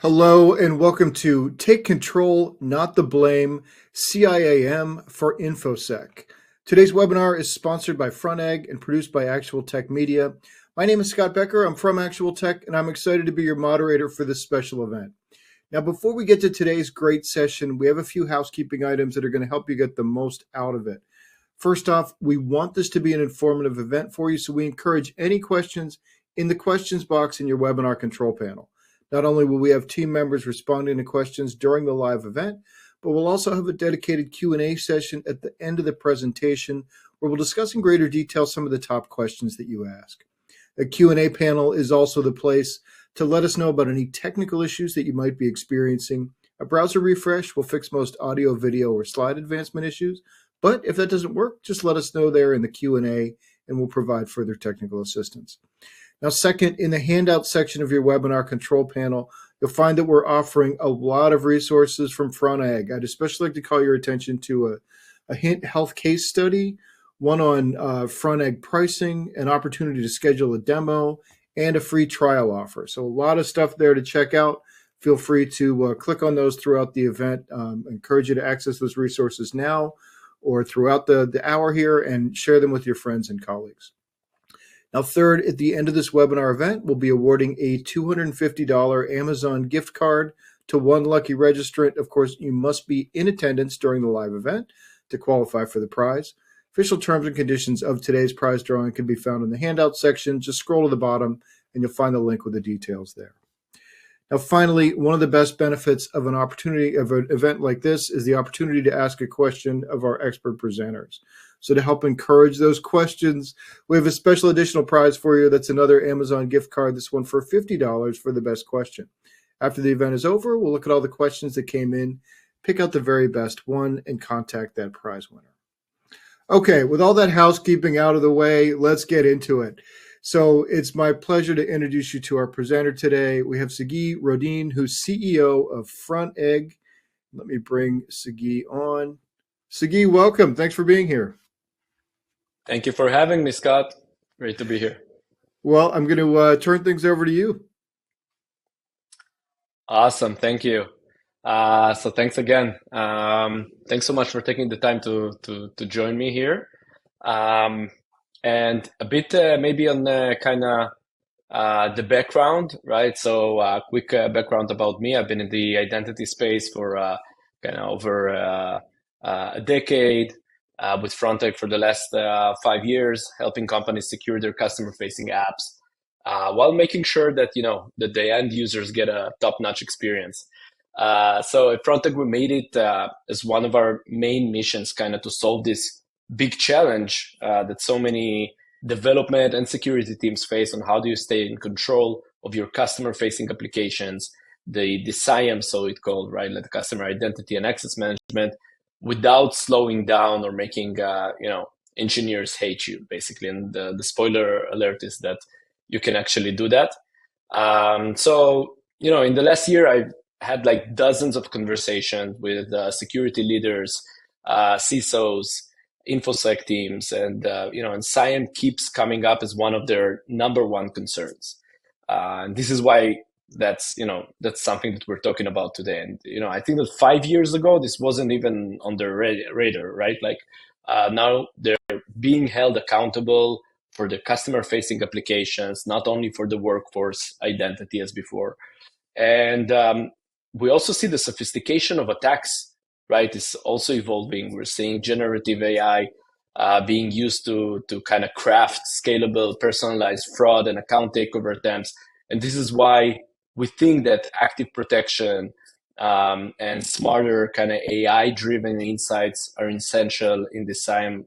Hello and welcome to Take Control, Not the Blame, CIAM for InfoSec. Today's webinar is sponsored by Frontegg and produced by Actual Tech Media. My name is Scott Becker. I'm from Actual Tech, and I'm excited to be your moderator for this special event. Now, before we get to today's great session, we have a few housekeeping items that are going to help you get the most out of it. First off, we want this to be an informative event for you, so we encourage any questions in the questions box in your webinar control panel. Not only will we have team members responding to questions during the live event, but we'll also have a dedicated Q&A session at the end of the presentation where we'll discuss in greater detail some of the top questions that you ask. The Q&A panel is also the place to let us know about any technical issues that you might be experiencing. A browser refresh will fix most audio, video, or slide advancement issues, but if that doesn't work, just let us know there in the Q&A and we'll provide further technical assistance. Now, second, in the handout section of your webinar control panel, you'll find that we're offering a lot of resources from Frontegg. I'd especially like to call your attention to a Hint Health case study, one on Frontegg pricing, an opportunity to schedule a demo, and a free trial offer. So a lot of stuff there to check out. Feel free to click on those throughout the event. I encourage you to access those resources now or throughout the hour here and share them with your friends and colleagues. Now, third, at the end of this webinar event, we'll be awarding a $250 Amazon gift card to one lucky registrant. Of course, you must be in attendance during the live event to qualify for the prize. Official terms and conditions of today's prize drawing can be found in the handout section. Just scroll to the bottom and you'll find the link with the details there. Now, finally, one of the best benefits of an event like this is the opportunity to ask a question of our expert presenters. So to help encourage those questions, we have a special additional prize for you. That's another Amazon gift card, this one for $50 for the best question. After the event is over, we'll look at all the questions that came in, pick out the very best one, and contact that prize winner. Okay, with all that housekeeping out of the way, let's get into it. So it's my pleasure to introduce you to our presenter today. We have Sagi Rodin, who's CEO of Frontegg. Let me bring Sagi on. Sagi, welcome. Thanks for being here. Thank you for having me, Scott. Great to be here. Well, I'm going to turn things over to you. Awesome. Thank you. So thanks again. Thanks so much for taking the time to join me here. And a bit maybe on the background, right? So quick background about me. I've been in the identity space for over a decade. With Frontegg for the last 5 years, helping companies secure their customer-facing apps while making sure that that the end users get a top-notch experience. So at Frontegg, we made it as one of our main missions, to solve this big challenge that so many development and security teams face on how do you stay in control of your customer-facing applications, the CIAM, so it's called, right, like the customer identity and access management, without slowing down or making engineers hate you, basically. And the spoiler alert is that you can actually do that. So in the last year, I've had like dozens of conversations with security leaders, CISOs, InfoSec teams, and CIAM keeps coming up as one of their number one concerns. And this is why that's something that we're talking about today. And I think that 5 years ago this wasn't even on their radar, right? Like now they're being held accountable for the customer facing applications, not only for the workforce identity as before. And we also see the sophistication of attacks, right, is also evolving. We're seeing generative AI being used to craft scalable, personalized fraud and account takeover attempts. And this is why we think that active protection and smarter AI-driven insights are essential in the CIAM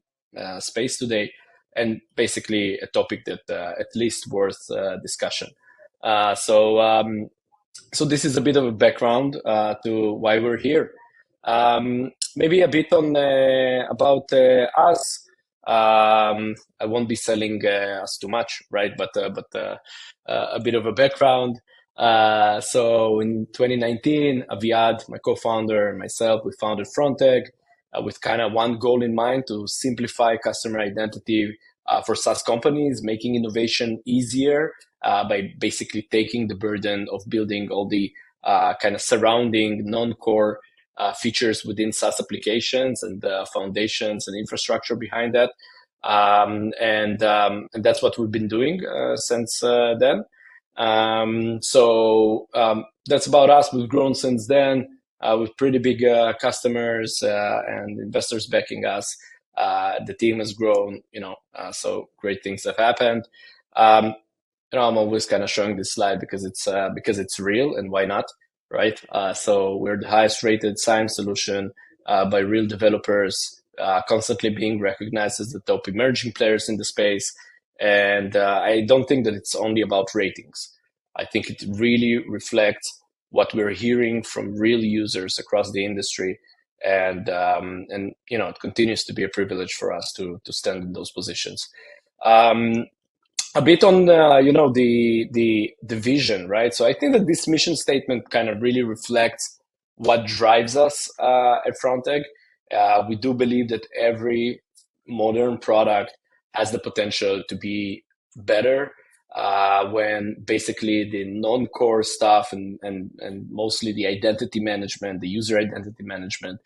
space today, and basically a topic that at least worth discussion. So this is a bit of a background to why we're here. Maybe a bit on about us. I won't be selling us too much, right? But a bit of a background. So in 2019, Aviad, my co-founder, and myself, we founded Frontegg with one goal in mind: to simplify customer identity for SaaS companies, making innovation easier by basically taking the burden of building all the kind of surrounding non-core features within SaaS applications and foundations and infrastructure behind that. And that's what we've been doing since then. That's about us. We've grown since then with pretty big customers and investors backing us. The team has grown, so great things have happened. I'm always kind of showing this slide because it's real, and why not, right? So we're the highest rated SIAM solution by real developers, constantly being recognized as the top emerging players in the space. And I don't think that it's only about ratings. I think it really reflects what we're hearing from real users across the industry. And it continues to be a privilege for us to stand in those positions. A bit on the vision, right? So I think that this mission statement kind of really reflects what drives us at Frontegg. We do believe that every modern product has the potential to be better when basically the non-core stuff and mostly the identity management, the user identity management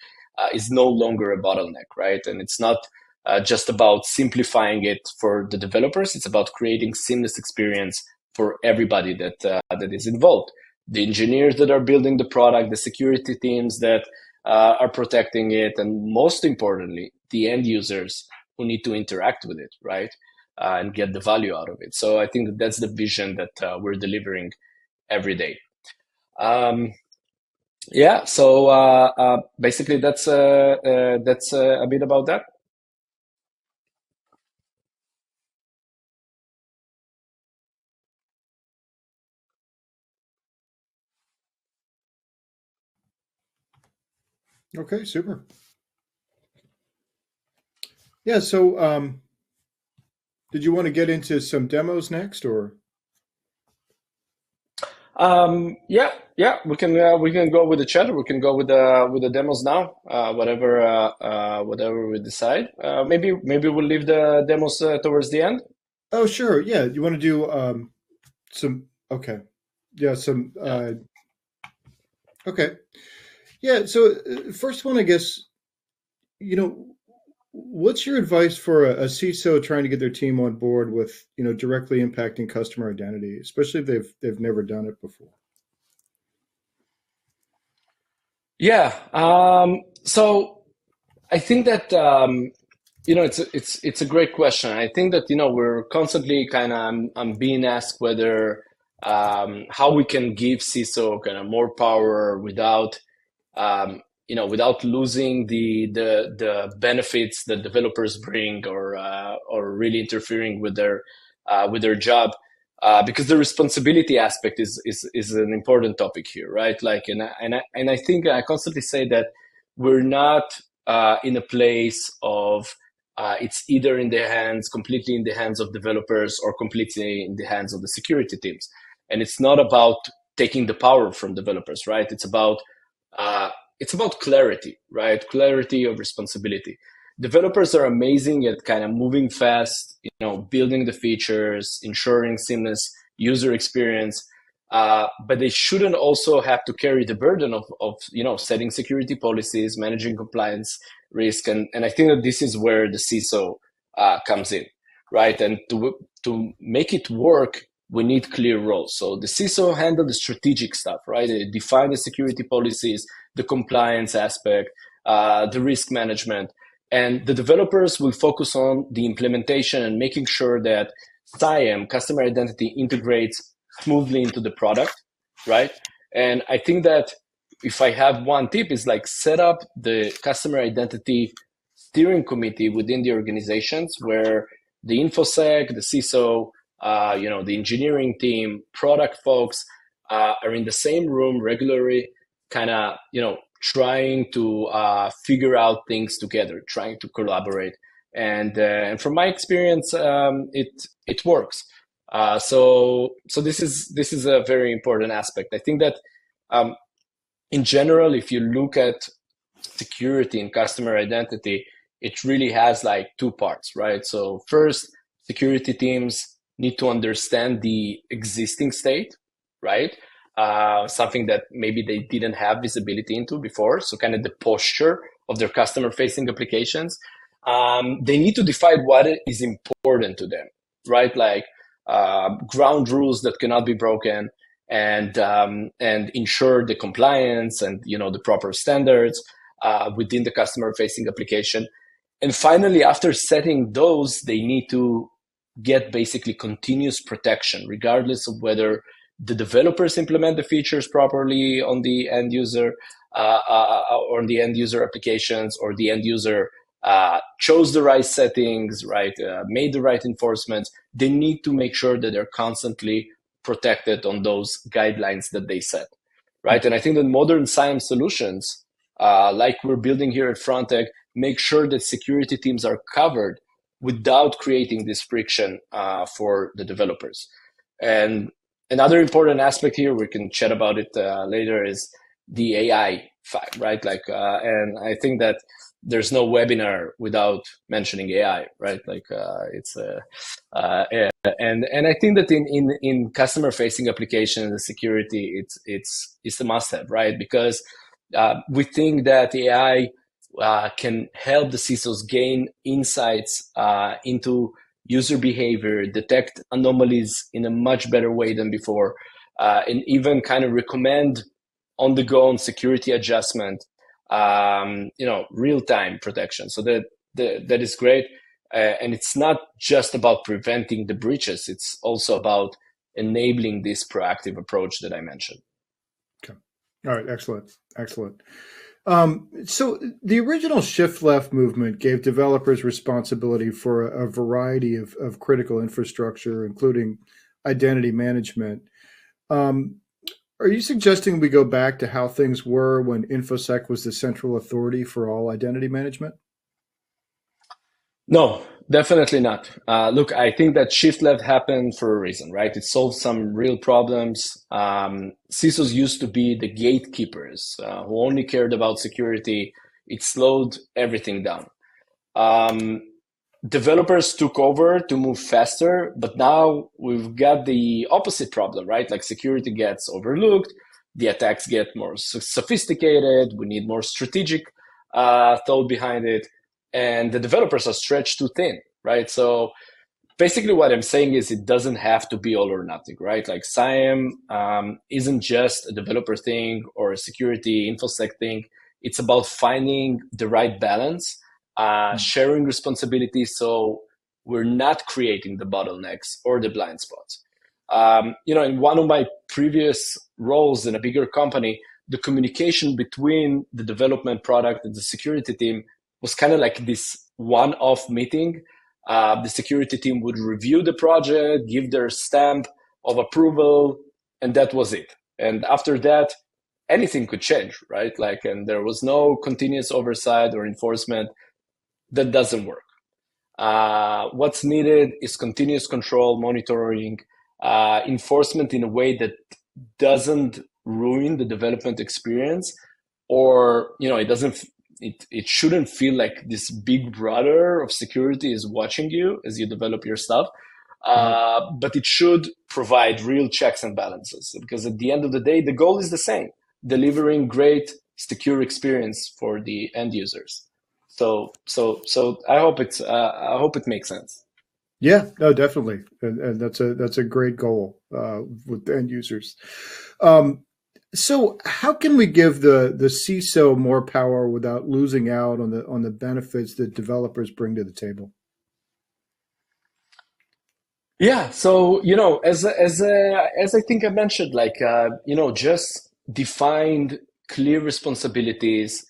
is no longer a bottleneck, right? And it's not just about simplifying it for the developers. It's about creating seamless experience for everybody that is involved. The engineers that are building the product, the security teams that are protecting it, and most importantly, the end users who need to interact with it, right? And get the value out of it. So I think that's the vision that we're delivering every day. So basically that's a bit about that. Okay, super. Yeah, so did you want to get into some demos next, or? Yeah, we can go with the chat. We can go with the demos now. Whatever we decide. Maybe we'll leave the demos towards the end. Oh, sure. Yeah, you want to do some? Okay, yeah, some. Okay, yeah. So first one, I guess, what's your advice for a CISO trying to get their team on board with directly impacting customer identity, especially if they've never done it before? Yeah. So I think that it's a great question. I think that we're constantly kind of I'm being asked whether how we can give CISO kind of more power without without losing the benefits that developers bring or really interfering with their job. Because the responsibility aspect is an important topic here, right? Like, and I think I constantly say that we're not in a place of it's either completely in the hands of developers or completely in the hands of the security teams. And it's not about taking the power from developers, right? It's about clarity, right? Clarity of responsibility. Developers are amazing at kind of moving fast, building the features, ensuring seamless user experience, but they shouldn't also have to carry the burden of setting security policies, managing compliance risk, and I think that this is where the CISO comes in, right? And to make it work, we need clear roles. So the CISO handle the strategic stuff, right? They define the security policies, the compliance aspect, the risk management. And the developers will focus on the implementation and making sure that CIAM, customer identity, integrates smoothly into the product, right? And I think that if I have one tip, is like set up the customer identity steering committee within the organizations where the InfoSec, the CISO, the engineering team, product folks are in the same room regularly, kind of, trying to figure out things together, trying to collaborate. And from my experience, it works. So this is a very important aspect. I think that in general, if you look at security and customer identity, it really has like two parts, right? So first, security teams need to understand the existing state, right? something that maybe they didn't have visibility into before. So kind of the posture of their customer-facing applications. They need to define what is important to them, right? Like ground rules that cannot be broken, and ensure the compliance and the proper standards within the customer-facing application. And finally, after setting those, they need to get basically continuous protection, regardless of whether the developers implement the features properly on the end user or on the end user applications, or the end user chose the right settings, right, made the right enforcements. They need to make sure that they're constantly protected on those guidelines that they set, right? And I think that modern CIAM solutions, like we're building here at Frontegg, make sure that security teams are covered without creating this friction for the developers. And another important aspect here, we can chat about it later, is the AI fact, right? Like, and I think that there's no webinar without mentioning AI, right? Like, and I think that in customer facing applications, the security, it's a must have, right? Because we think that AI can help the CISOs gain insights into user behavior, detect anomalies in a much better way than before, and even kind of recommend on-the-go security adjustment, real-time protection. So that is great. And it's not just about preventing the breaches. It's also about enabling this proactive approach that I mentioned. Okay. All right. Excellent. Excellent. So the original shift left movement gave developers responsibility for a variety of critical infrastructure, including identity management. Are you suggesting we go back to how things were when InfoSec was the central authority for all identity management? No, definitely not. Look, I think that shift left happened for a reason, right? It solved some real problems. CISOs used to be the gatekeepers who only cared about security. It slowed everything down. Developers took over to move faster, but now we've got the opposite problem, right? Like security gets overlooked, the attacks get more sophisticated, we need more strategic thought behind it, and the developers are stretched too thin, right? So basically what I'm saying is it doesn't have to be all or nothing, right? Like CIAM isn't just a developer thing or a security InfoSec thing. It's about finding the right balance, sharing responsibilities so we're not creating the bottlenecks or the blind spots. In one of my previous roles in a bigger company, the communication between the development product and the security team was kind of like this one-off meeting. The security team would review the project, give their stamp of approval, and that was it. And after that, anything could change, right? Like, and there was no continuous oversight or enforcement. That doesn't work. What's needed is continuous control, monitoring, enforcement in a way that doesn't ruin the development experience, or it shouldn't feel like this big brother of security is watching you as you develop your stuff. But it should provide real checks and balances, because at the end of the day, the goal is the same: delivering great, secure experience for the end users. So I hope it makes sense. Yeah, no, definitely, and that's a great goal with the end users. So, how can we give the CISO more power without losing out on the benefits that developers bring to the table? Yeah, so as I think I mentioned, like just defined clear responsibilities.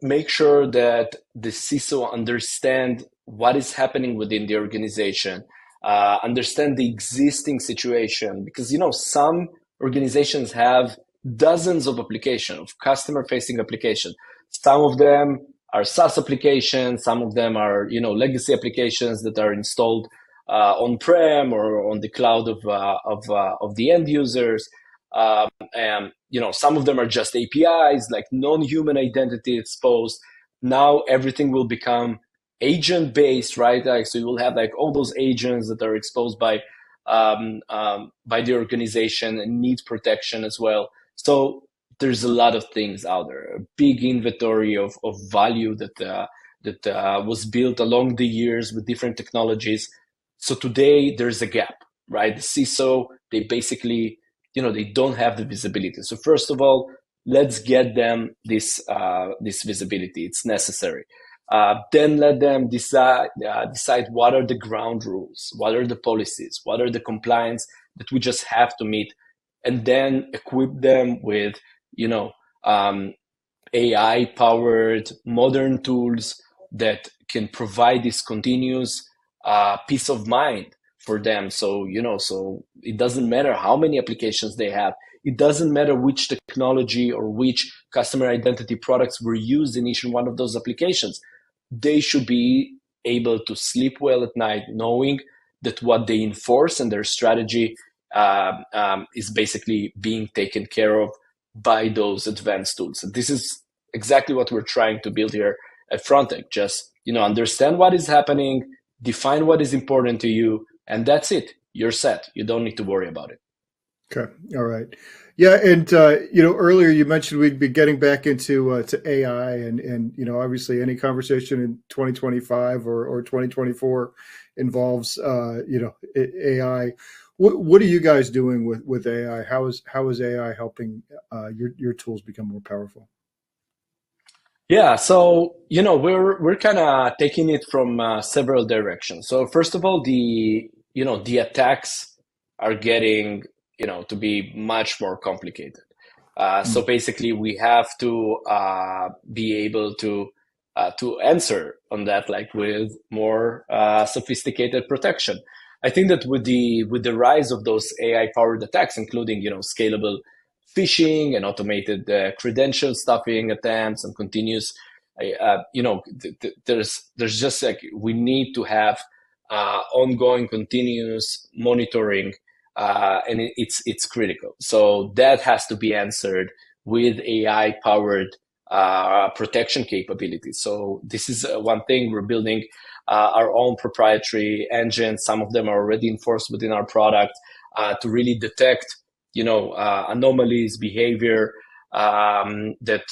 Make sure that the CISO understand what is happening within the organization, understand the existing situation, because some organizations have dozens of applications, of customer-facing applications. Some of them are SaaS applications, some of them are legacy applications that are installed on-prem or on the cloud of the end users. And some of them are just APIs, like non-human identity exposed. Now everything will become agent-based, right? Like, so you will have like all those agents that are exposed by by the organization and needs protection as well. So there's a lot of things out there, a big inventory of value that was built along the years with different technologies. So today there's a gap, right? The CISO, they basically, they don't have the visibility. So first of all, let's get them this visibility. It's necessary. Then let them decide what are the ground rules, what are the policies, what are the compliance that we just have to meet, and then equip them with, AI-powered modern tools that can provide this continuous peace of mind for them. So, so it doesn't matter how many applications they have. It doesn't matter which technology or which customer identity products were used in each one of those applications. They should be able to sleep well at night, knowing that what they enforce and their strategy is basically being taken care of by those advanced tools. And this is exactly what we're trying to build here at Frontegg. Just, understand what is happening, define what is important to you, and that's it. You're set. You don't need to worry about it. Okay. All right. Yeah. And, earlier you mentioned we'd be getting back into to AI and, obviously any conversation in 2025 or 2024 involves, AI. What are you guys doing with AI? How is AI helping your tools become more powerful? Yeah, so we're kind of taking it from several directions. So first of all, the attacks are getting to be much more complicated. So basically, we have to be able to answer on that, like with more sophisticated protection. I think that with the rise of those AI-powered attacks, including scalable phishing and automated credential stuffing attempts and continuous, there's just like we need to have ongoing, continuous monitoring, and it's critical. So that has to be answered with AI-powered protection capabilities. So this is one thing we're building. Our own proprietary engines. Some of them are already enforced within our product to really detect, anomalies, behavior that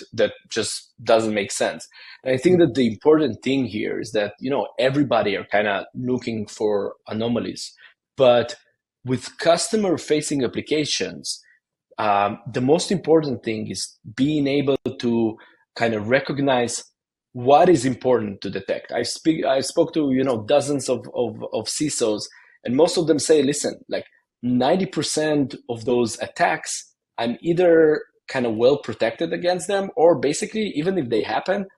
just doesn't make sense. And I think that the important thing here is that everybody are kind of looking for anomalies, but with customer-facing applications, the most important thing is being able to kind of recognize what is important to detect. I spoke to dozens of CISOs, and most of them say, listen, like 90% of those attacks, I'm either kind of well protected against them, or basically, even if they happen,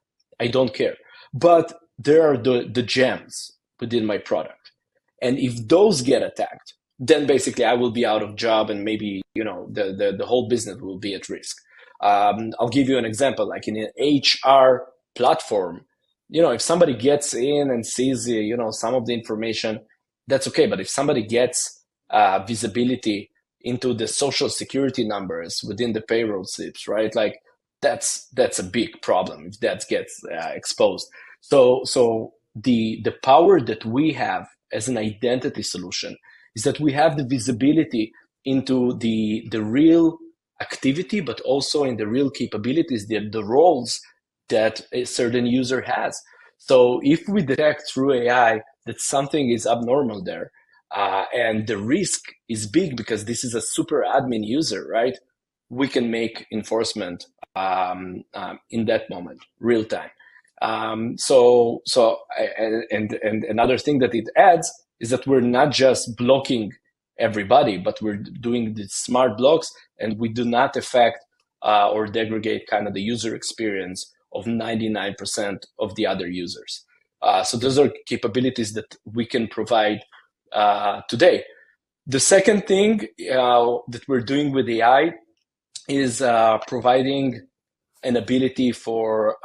I don't care. But there are the gems within my product, and if those get attacked, then basically I will be out of job, and maybe the whole business will be at risk. I'll give you an example, like in an HR platform, if somebody gets in and sees some of the information, that's okay. But if somebody gets visibility into the social security numbers within the payroll slips, right? Like that's a big problem if that gets exposed. So the power that we have as an identity solution is that we have the visibility into the real activity, but also in the real capabilities, the roles that a certain user has. So if we detect through AI that something is abnormal there, and the risk is big because this is a super admin user, right? We can make enforcement in that moment, real time. And another thing that it adds is that we're not just blocking everybody, but we're doing the smart blocks, and we do not affect or degrade kind of the user experience of 99% of the other users. So those are capabilities that we can provide today. The second thing that we're doing with AI is providing an ability for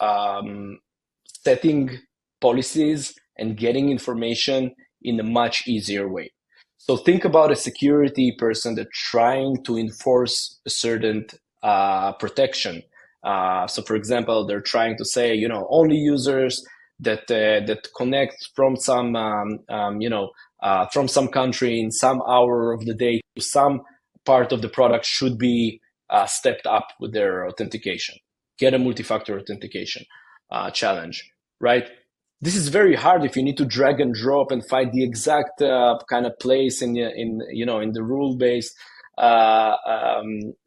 setting policies and getting information in a much easier way. So think about a security person that's trying to enforce a certain protection. So for example, they're trying to say, only users that connect from some, from some country in some hour of the day to some part of the product should be stepped up with their authentication. Get a multi-factor authentication challenge, right? This is very hard if you need to drag and drop and find the exact kind of place in the rule-based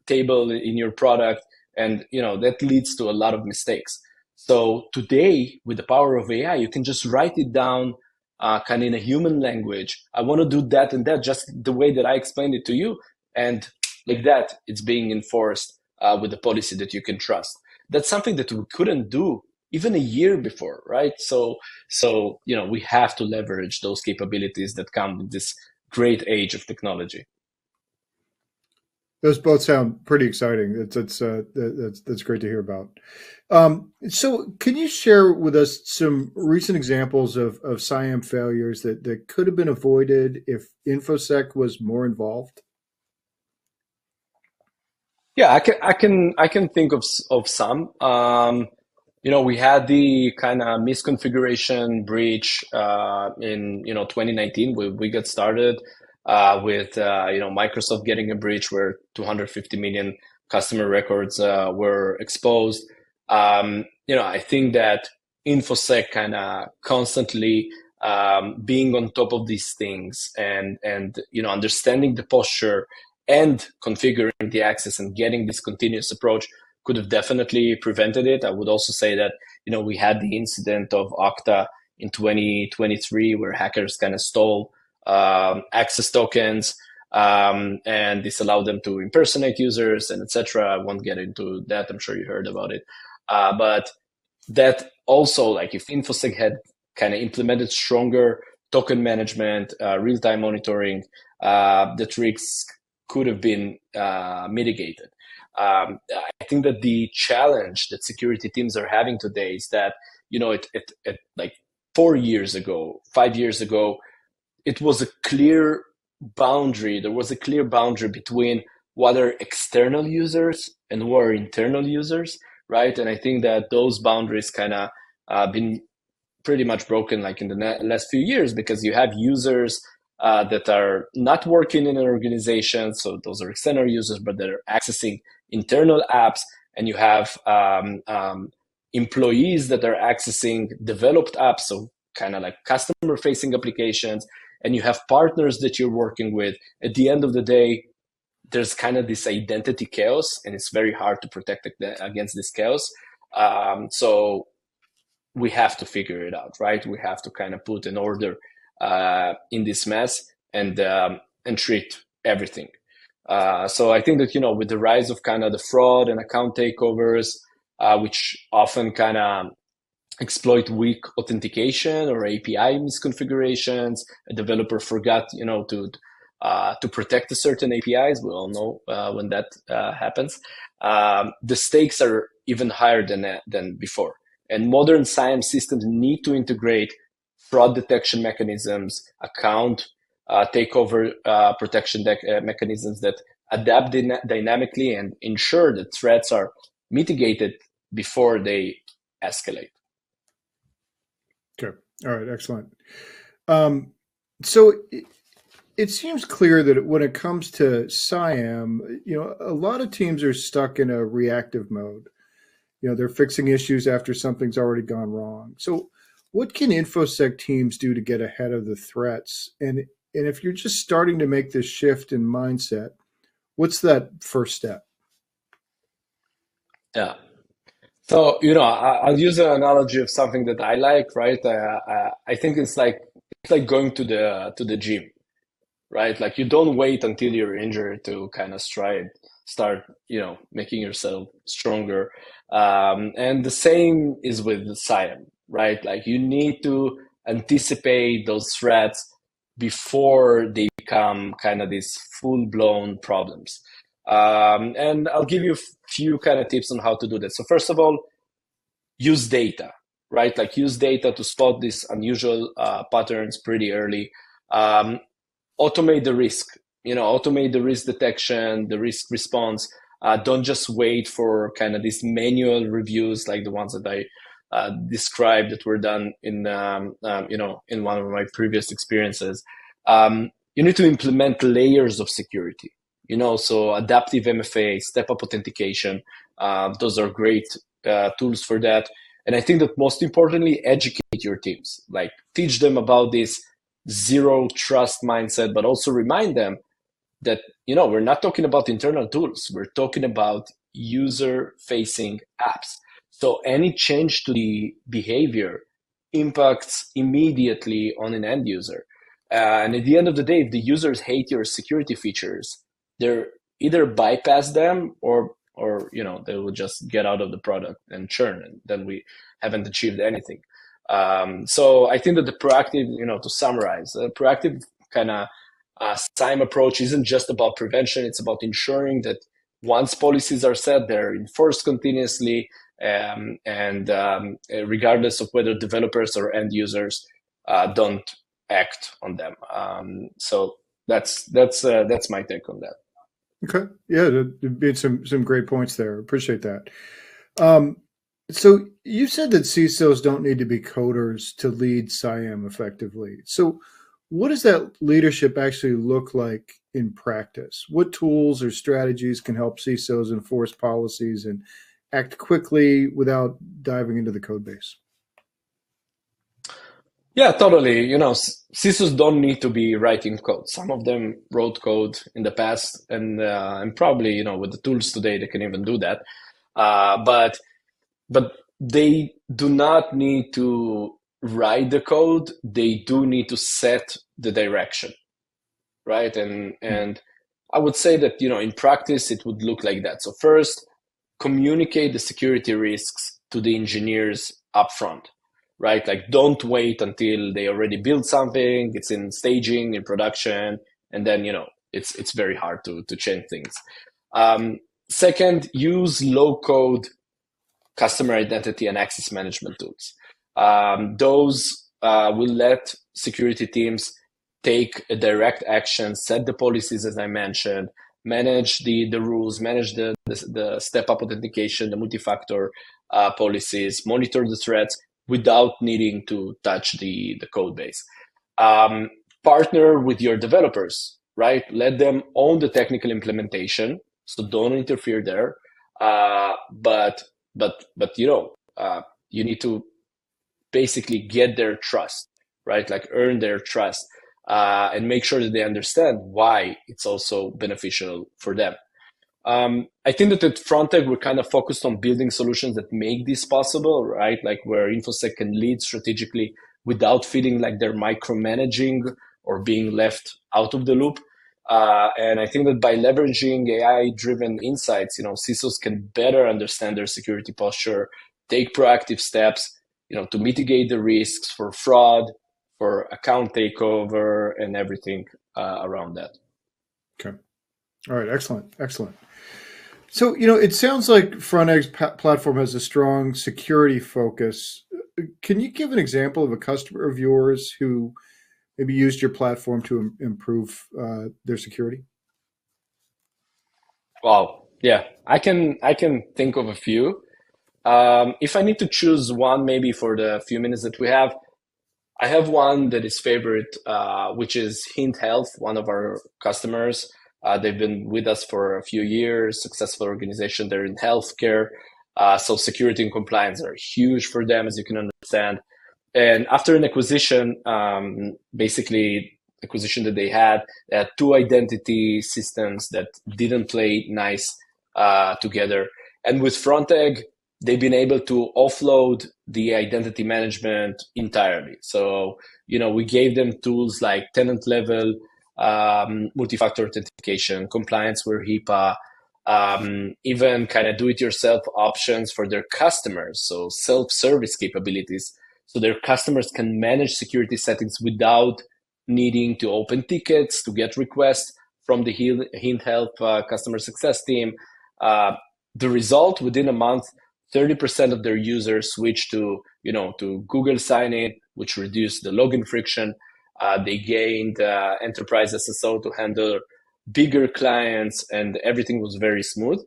table in your product, and that leads to a lot of mistakes. So today, with the power of AI, you can just write it down kind of in a human language. I want to do that and that just the way that I explained it to you, and like that, it's being enforced with a policy that you can trust. That's something that we couldn't do even a year before, right? So we have to leverage those capabilities that come with this great age of technology. Those both sound pretty exciting. That's great to hear about. So, can you share with us some recent examples of CIAM failures that could have been avoided if InfoSec was more involved? Yeah, I can think of some. We had the kind of misconfiguration breach in 2019. We got started with Microsoft getting a breach where 250 million customer records were exposed. I think that InfoSec kind of constantly being on top of these things and understanding the posture and configuring the access and getting this continuous approach could have definitely prevented it. I would also say that, we had the incident of Okta in 2023 where hackers kind of stole access tokens and this allowed them to impersonate users and etc. I won't get into that. I'm sure you heard about it. But that also, like if InfoSec had kind of implemented stronger token management, real-time monitoring, the risks could have been mitigated. I think that the challenge that security teams are having today is that, it like 4 years ago, 5 years ago, it was a clear boundary. There was a clear boundary between what are external users and who are internal users, right? And I think that those boundaries kind of been pretty much broken like in the last few years, because you have users that are not working in an organization. So those are external users, but they're accessing internal apps. And you have employees that are accessing developed apps, so kind of like customer-facing applications. And you have partners that you're working with. At the end of the day, there's kind of this identity chaos, and it's very hard to protect against this chaos. So we have to figure it out, right? We have to kind of put an order in this mess and treat everything. So I think that, with the rise of kind of the fraud and account takeovers, which often kind of exploit weak authentication or API misconfigurations, a developer forgot, to protect a certain APIs. We all know when that happens. The stakes are even higher than before. And modern CIAM systems need to integrate fraud detection mechanisms, account takeover protection mechanisms that adapt dynamically and ensure that threats are mitigated before they escalate. Okay. All right. Excellent. So it seems clear that when it comes to CIAM, a lot of teams are stuck in a reactive mode. They're fixing issues after something's already gone wrong. So what can InfoSec teams do to get ahead of the threats? And if you're just starting to make this shift in mindset, what's that first step? Yeah. So, I'll use an analogy of something that I like, right? I think it's like going to the gym, right? Like you don't wait until you're injured to kind of start, making yourself stronger. And the same is with the CIAM, right? Like you need to anticipate those threats before they become kind of these full-blown problems. And I'll give you a few kind of tips on how to do that. So first of all, use data, right? Like use data to spot these unusual patterns pretty early. Automate the risk, automate the risk detection, the risk response. Don't just wait for kind of these manual reviews like the ones that I described that were done in one of my previous experiences. you need to implement layers of security. So adaptive MFA, step-up authentication, those are great tools for that. And I think that most importantly, educate your teams, like teach them about this zero trust mindset, but also remind them that, we're not talking about internal tools. We're talking about user-facing apps. So any change to the behavior impacts immediately on an end user. And at the end of the day, if the users hate your security features, they're either bypass them or they will just get out of the product and churn, and then we haven't achieved anything. So I think that the proactive, to summarize, the proactive kind of CIAM approach isn't just about prevention. It's about ensuring that once policies are set, they're enforced continuously, and regardless of whether developers or end users don't act on them. So that's my take on that. Okay, yeah, you made some great points there. Appreciate that. So you said that CISOs don't need to be coders to lead CIAM effectively. So what does that leadership actually look like in practice? What tools or strategies can help CISOs enforce policies and act quickly without diving into the code base? Yeah, totally. CISOs don't need to be writing code. Some of them wrote code in the past, and probably, with the tools today, they can even do that. But they do not need to write the code. They do need to set the direction, right? And I would say that, in practice, it would look like that. So first, communicate the security risks to the engineers upfront, right? Like, don't wait until they already built something, it's in staging, in production, and then, it's very hard to change things. Second, use low-code customer identity and access management tools. Those will let security teams take a direct action, set the policies, as I mentioned, manage the rules, manage the step-up authentication, the multi-factor policies, monitor the threats without needing to touch the code base. Partner with your developers, right? Let them own the technical implementation, so don't interfere there. But you need to basically get their trust, right? Like, earn their trust, and make sure that they understand why it's also beneficial for them. I think that at Frontegg, we're kind of focused on building solutions that make this possible, right? Like, where InfoSec can lead strategically without feeling like they're micromanaging or being left out of the loop. And I think that by leveraging AI-driven insights, CISOs can better understand their security posture, take proactive steps, to mitigate the risks for fraud, for account takeover, and everything around that. Okay. All right. Excellent. So, it sounds like Frontegg's platform has a strong security focus. Can you give an example of a customer of yours who maybe used your platform to improve their security? Wow. Yeah, I can think of a few. If I need to choose one, maybe for the few minutes that we have, I have one that is favorite, which is Hint Health, one of our customers. They've been with us for a few years, successful organization. They're in healthcare. So security and compliance are huge for them, as you can understand. And after an acquisition, basically acquisition that they had two identity systems that didn't play nice together. And with Frontegg, they've been able to offload the identity management entirely. So, we gave them tools like tenant level, multi-factor authentication, compliance with HIPAA, even kind of do-it-yourself options for their customers. So self-service capabilities. So their customers can manage security settings without needing to open tickets, to get requests from the Hint Health customer success team. The result, within a month, 30% of their users switched to Google sign-in, which reduced the login friction. They gained enterprise SSO to handle bigger clients, and everything was very smooth.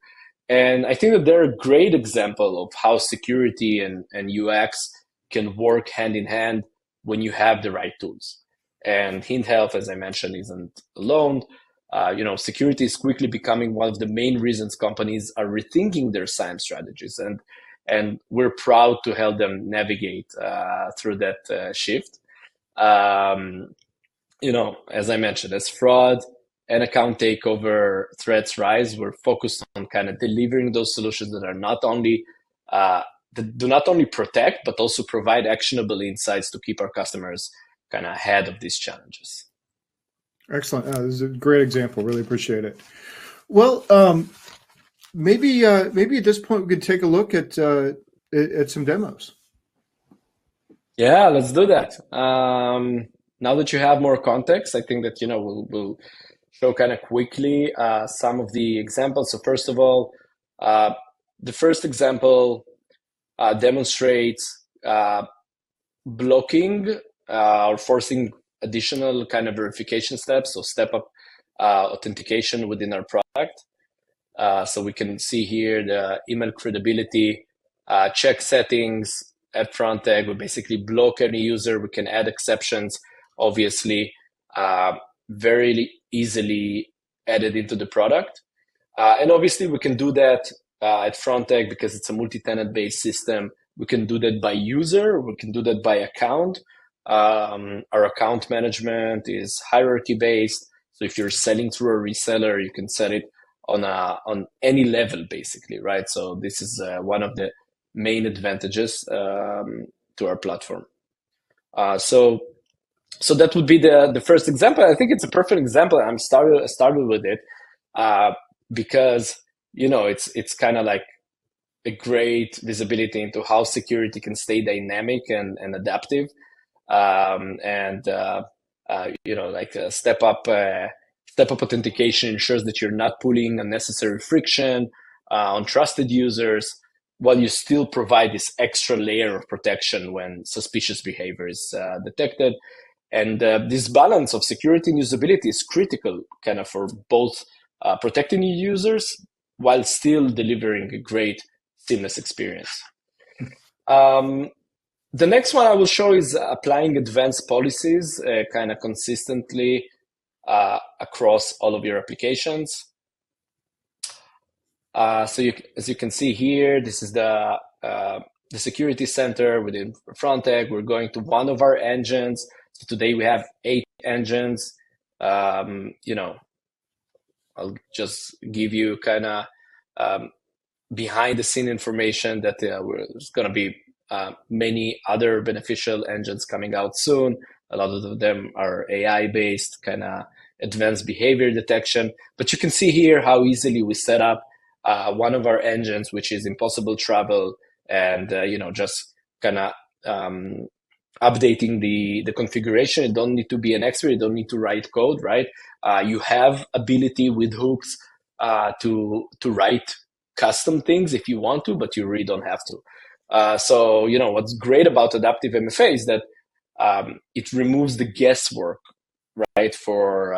And I think that they're a great example of how security and UX can work hand in hand when you have the right tools. And Hint Health, as I mentioned, isn't alone. Security is quickly becoming one of the main reasons companies are rethinking their SIAM strategies, and we're proud to help them navigate through that shift. As I mentioned, as fraud and account takeover threats rise, we're focused on kind of delivering those solutions that are that do not only protect, but also provide actionable insights to keep our customers kind of ahead of these challenges. Excellent. This is a great example. Really appreciate it. Well, maybe at this point we could take a look at some demos. Yeah, let's do that. Now that you have more context, I think that we'll show kind of quickly some of the examples. So first of all, the first example demonstrates blocking or forcing additional kind of verification steps, so step up authentication within our product. So we can see here the email credibility check settings at Frontegg. We basically block any user. We can add exceptions, obviously, very easily added into the product. And obviously, we can do that at Frontegg because it's a multi-tenant based system. We can do that by user. We can do that by account. Our account management is hierarchy based. So if you're selling through a reseller, you can set it on any level, basically, right? So this is one of the main advantages to our platform. So that would be the first example. I think it's a perfect example. I started with it because it's kind of like a great visibility into how security can stay dynamic and adaptive, step up authentication ensures that you're not putting unnecessary friction on trusted users, while you still provide this extra layer of protection when suspicious behavior is detected. And this balance of security and usability is critical kind of for both protecting your users while still delivering a great seamless experience. The next one I will show is applying advanced policies kind of consistently across all of your applications. As you can see here, this is the security center within Frontegg. We're going to one of our engines. So today we have 8 engines. I'll just give you kind of behind the scene information that there's going to be many other beneficial engines coming out soon. A lot of them are AI based, kind of advanced behavior detection. But you can see here how easily we set up one of our engines, which is Impossible Travel, and just kind of updating the configuration. You don't need to be an expert. You don't need to write code, right? You have ability with hooks to write custom things if you want to, but you really don't have to. So what's great about adaptive MFA is that it removes the guesswork, right, for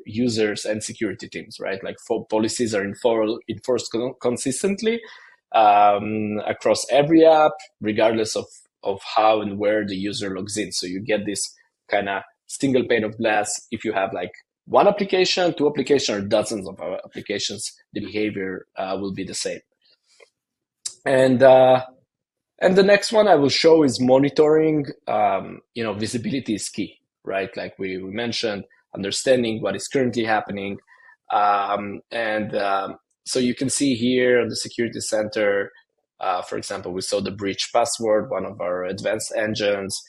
users and security teams, right? Like policies are enforced consistently across every app, regardless of how and where the user logs in. So you get this kind of single pane of glass. If you have like one application, 2 applications, or dozens of applications, the behavior will be the same. And the next one I will show is monitoring. Visibility is key, right? Like we mentioned, understanding what is currently happening. So you can see here on the security center, for example, we saw the breach password, one of our advanced engines.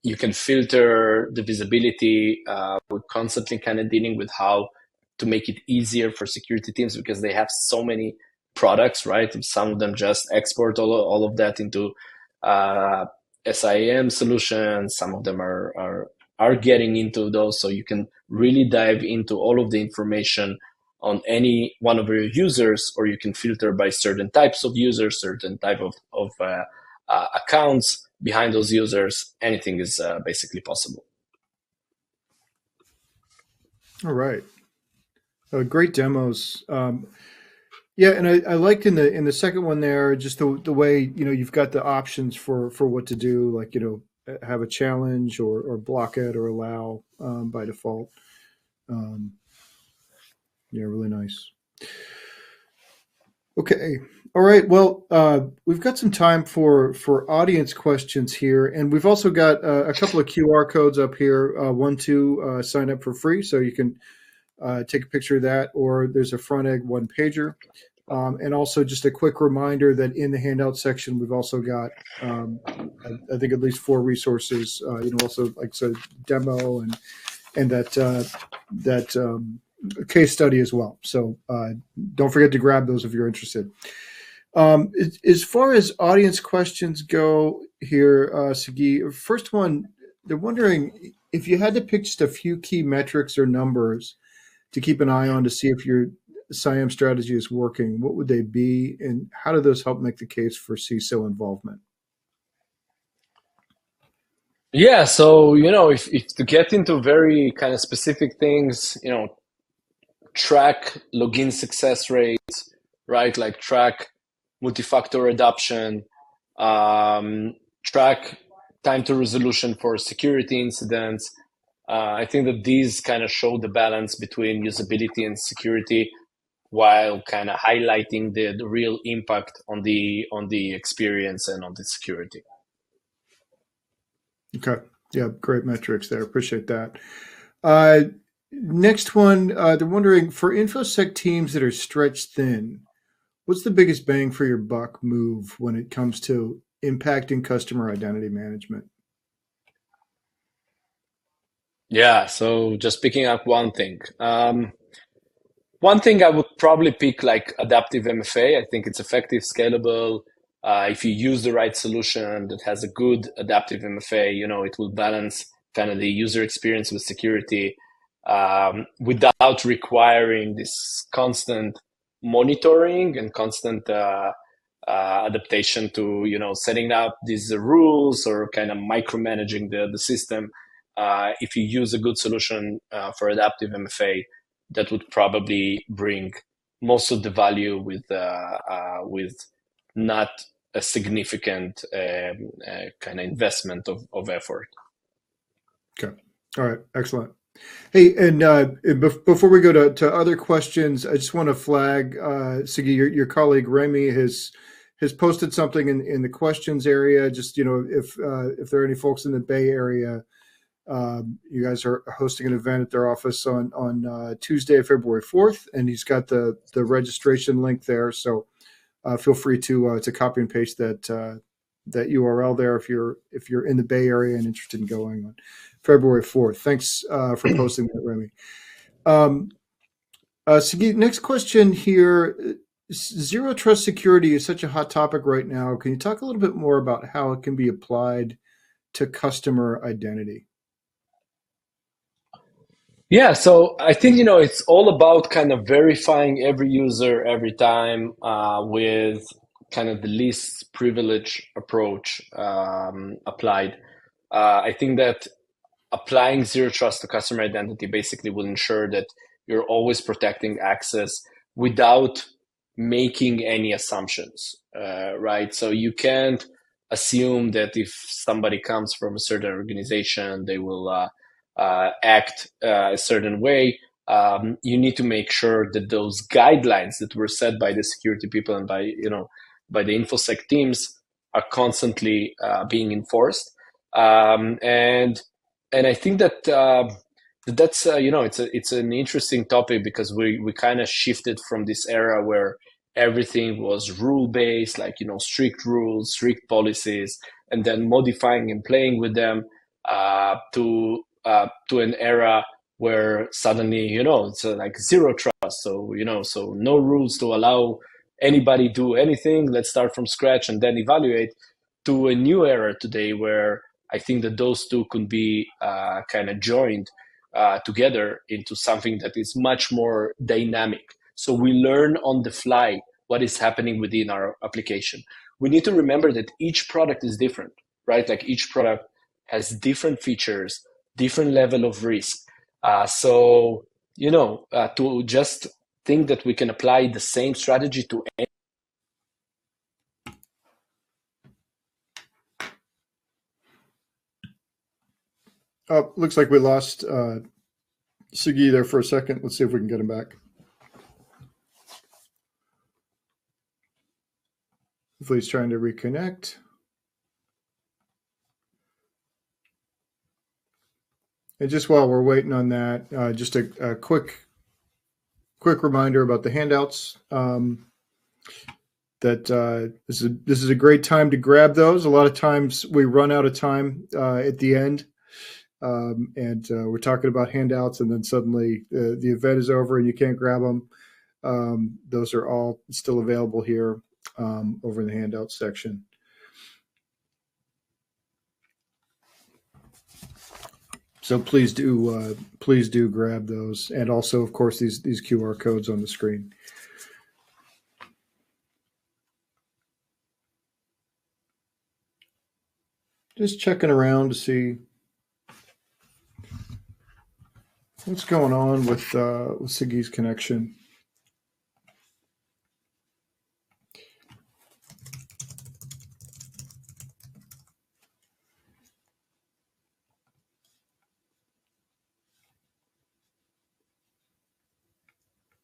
You can filter the visibility. We're constantly kind of dealing with how to make it easier for security teams because they have so many products, right? Some of them just export all of that into CIAM solutions. Some of them are getting into those, so you can really dive into all of the information on any one of your users, or you can filter by certain types of users, certain type of accounts behind those users. Anything is basically possible. All right. Great demos. Yeah, and I liked in the second one there just the way you've got the options for what to do, like have a challenge or block it or allow by default. Yeah, really nice. Okay. All right. Well, we've got some time for audience questions here, and we've also got a couple of QR codes up here. One to sign up for free, so you can take a picture of that, or there's a Frontegg one pager, and also just a quick reminder that in the handout section we've also got I think at least 4 resources. Also like I said, demo and that case study as well. So don't forget to grab those if you're interested. As far as audience questions go here, Sagi, first one, they're wondering if you had to pick just a few key metrics or numbers to keep an eye on to see if your CIAM strategy is working, what would they be, and how do those help make the case for CISO involvement? Yeah, so if to get into very kind of specific things, track login success rates, right? Like track multi-factor adoption, track time to resolution for security incidents. I think that these kind of show the balance between usability and security, while kind of highlighting the real impact on the experience and on the security. Okay. Yeah, great metrics there. Appreciate that. Next one, they're wondering for InfoSec teams that are stretched thin, what's the biggest bang for your buck move when it comes to impacting customer identity management? Yeah, so just picking up one thing. One thing I would probably pick like adaptive MFA. I think it's effective, scalable. If you use the right solution that has a good adaptive MFA, it will balance kind of the user experience with security without requiring this constant monitoring and constant adaptation to, setting up these rules or kind of micromanaging the system. If you use a good solution for adaptive MFA, that would probably bring most of the value with not a significant kind of investment of effort. Okay. All right. Excellent. Hey, and before we go to other questions, I just want to flag, Sagi, your colleague Remy has posted something in the questions area. Just if there are any folks in the Bay Area, you guys are hosting an event at their office on Tuesday, February 4th, and he's got the registration link there. So feel free to copy and paste that URL there if you're in the Bay Area and interested in going on February 4th. Thanks for posting that, Remy. Sagi, next question here. Zero trust security is such a hot topic right now. Can you talk a little bit more about how it can be applied to customer identity? Yeah, so I think it's all about kind of verifying every user every time with kind of the least privilege approach applied. I think that applying zero trust to customer identity basically will ensure that you're always protecting access without making any assumptions, right? So you can't assume that if somebody comes from a certain organization, they will act a certain way. You need to make sure that those guidelines that were set by the security people and by the InfoSec teams are constantly being enforced. And I think that that's it's an interesting topic because we kind of shifted from this era where everything was rule based, like strict rules, strict policies, and then modifying and playing with them to an era where suddenly it's like zero trust. So so no rules to allow anybody do anything. Let's start from scratch and then evaluate. To a new era today where I think that those two could be kind of joined together into something that is much more dynamic. So we learn on the fly what is happening within our application. We need to remember that each product is different, right? Like each product has different features, different level of risk. So to just think that we can apply the same strategy to any Oh, looks like we lost Sagi there for a second. Let's see if we can get him back. Hopefully he's trying to reconnect. And just while we're waiting on that, just a quick reminder about the handouts. That this is a great time to grab those. A lot of times we run out of time at the end, and we're talking about handouts, and then suddenly the event is over and you can't grab them. Those are all still available here over in the handouts section. So please do grab those, and also, of course, these QR codes on the screen. Just checking around to see what's going on with Sagi's connection.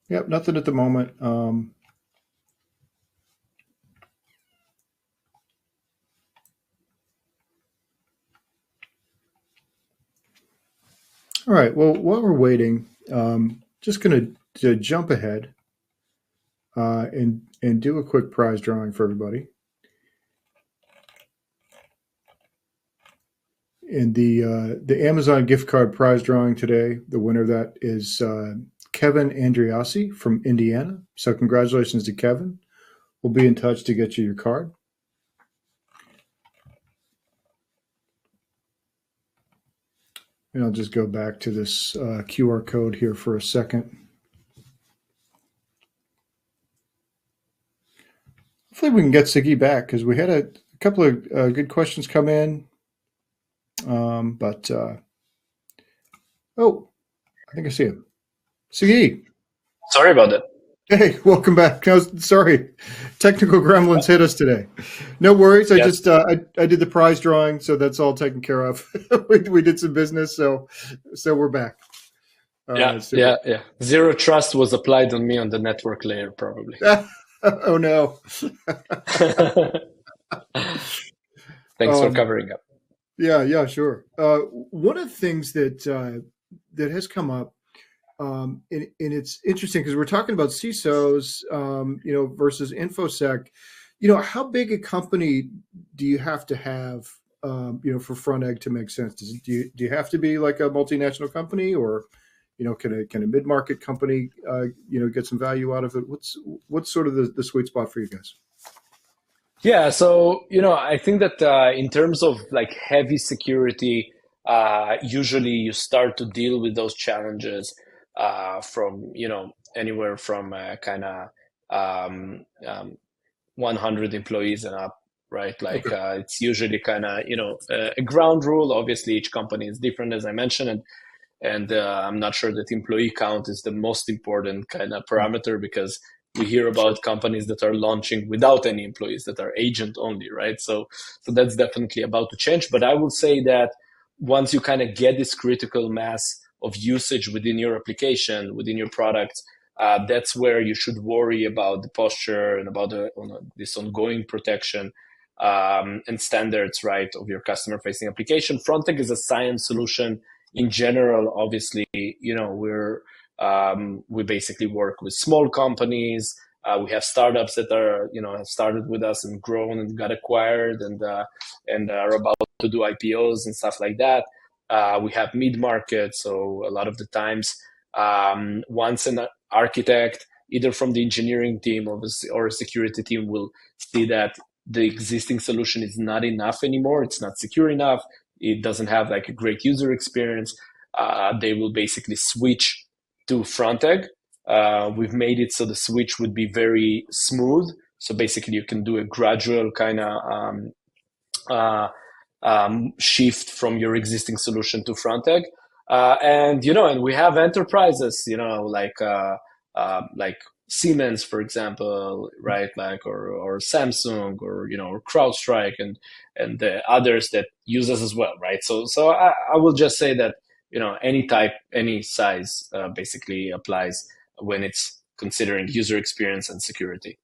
Yep, nothing at the moment. All right. Well, while we're waiting, just going to jump ahead and do a quick prize drawing for everybody. And the Amazon gift card prize drawing today, the winner of that is Kevin Andriasi from Indiana. So congratulations to Kevin. We'll be in touch to get you your card. And I'll just go back to this QR code here for a second. Hopefully we can get Sagi back, because we had a couple of good questions come in. Oh, I think I see him. Sagi. Sorry about that. Hey, welcome back. Sorry, technical gremlins hit us today. No worries. Yes. I did the prize drawing, so that's all taken care of. we did some business, so we're back. Yeah. Zero trust was applied on me on the network layer, probably. Oh no. Thanks for covering up. Yeah, sure. One of the things that has come up, and it's interesting because we're talking about CISOs, versus InfoSec. How big a company do you have to have, for Frontegg to make sense? Do you have to be like a multinational company, or can a mid-market company get some value out of it? What's sort of the sweet spot for you guys? Yeah, so I think that in terms of like heavy security, usually you start to deal with those challenges from anywhere from kind of 100 employees and up, right? Like Okay. it's usually kind of a ground rule. Obviously, each company is different, as I mentioned, and I'm not sure that employee count is the most important kind of parameter, because we hear about companies that are launching without any employees, that are agent only, right? So that's definitely about to change. But I will say that once you kind of get this critical mass of usage within your application, within your product, that's where you should worry about the posture and about this ongoing protection and standards, right, of your customer-facing application. Frontegg is a CIAM solution in general. Obviously, we basically work with small companies. We have startups that are, have started with us and grown and got acquired and are about to do IPOs and stuff like that. We have mid-market, so a lot of the times, once an architect, either from the engineering team or a security team, will see that the existing solution is not enough anymore, it's not secure enough, it doesn't have like a great user experience, they will basically switch to Frontegg. We've made it so the switch would be very smooth. So basically, you can do a gradual kind of shift from your existing solution to Frontegg. And we have enterprises, like Siemens, for example, right? Like or Samsung or CrowdStrike and the others that use us as well, right? So I will just say that any type, any size basically applies when it's considering user experience and security.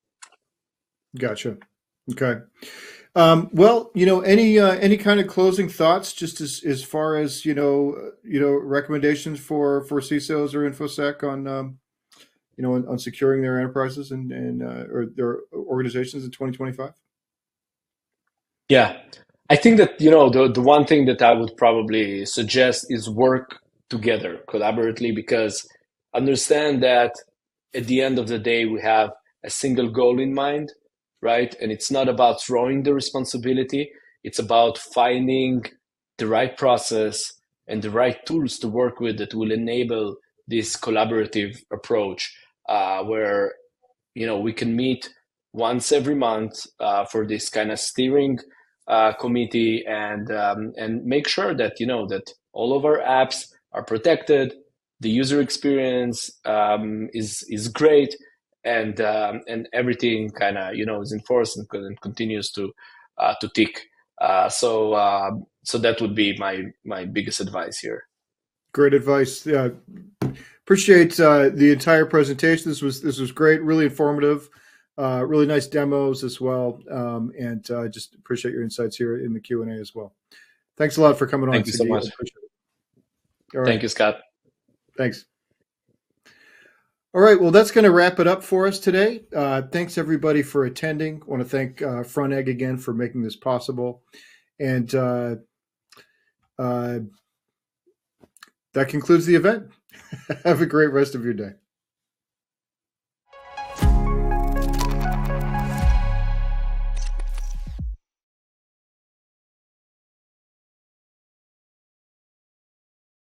Gotcha. Okay. Well, any kind of closing thoughts, just as far as recommendations for CISOs or InfoSec on on securing their enterprises and or their organizations in 2025. Yeah, I think that the one thing that I would probably suggest is work together collaboratively, because understand that at the end of the day we have a single goal in mind, right? And it's not about throwing the responsibility, it's about finding the right process and the right tools to work with that will enable this collaborative approach, where we can meet once every month for this kind of steering committee, and make sure that that all of our apps are protected, the user experience is great, and everything kind of is enforced and continues to tick. So that would be my biggest advice here. Great advice. Yeah, appreciate the entire presentation. This was great, really informative, really nice demos as well, and just appreciate your insights here in the Q&A as well. Thanks a lot for coming on. Thank you so much. All right. Thank you, Scott. Thanks. All right, well, that's going to wrap it up for us today. Thanks, everybody, for attending. I want to thank Frontegg again for making this possible. And that concludes the event. Have a great rest of your day.